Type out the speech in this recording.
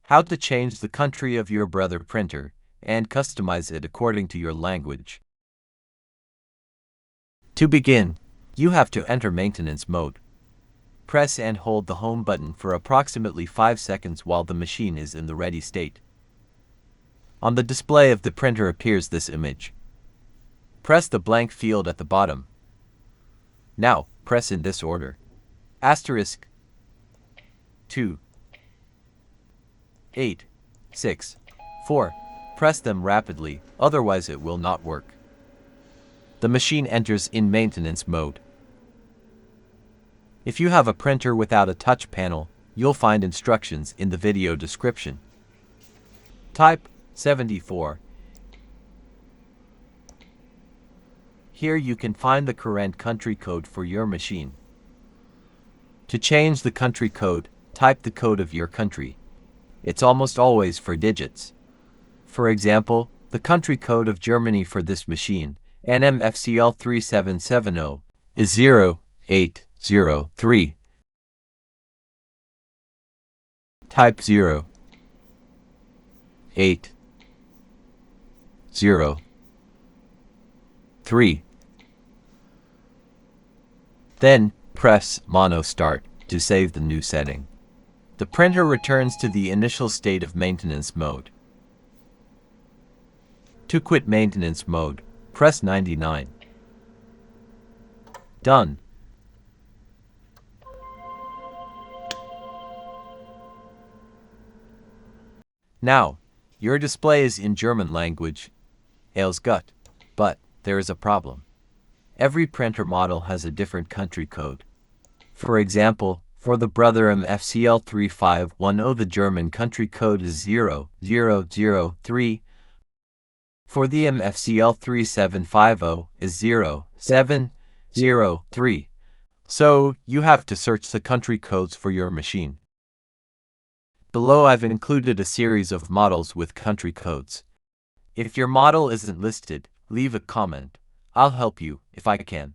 How to change the country of your brother printer and customize it according to your language. To begin, you have to enter maintenance mode. Press and hold the home button for approximately 5 seconds while the machine is in the ready state. On the display of the printer appears this image. Press the blank field at the bottom. Now, press in this order: asterisk 2 8 6 4. Press them rapidly, otherwise it will not work. The machine enters in maintenance mode. If you have a printer without a touch panel, you'll find instructions in the video description. Type 74. Here you can find the current country code for your machine. To change the country code, type the code of your country. It's almost always 4 digits. For example, the country code of Germany for this machine, MFC 3770, is 0803. Type 0 8 0 3. Then, press Mono Start to save the new setting. The printer returns to the initial state of maintenance mode. To quit maintenance mode, press 99. Done. Now, your display is in German language. Alles gut. But there is a problem. Every printer model has a different country code. For example, for the Brother MFC 3510, the German country code is 0003. For the MFC 3750 is 0703. So, you have to search the country codes for your machine. Below I've included a series of models with country codes. If your model isn't listed, leave a comment. I'll help you if I can.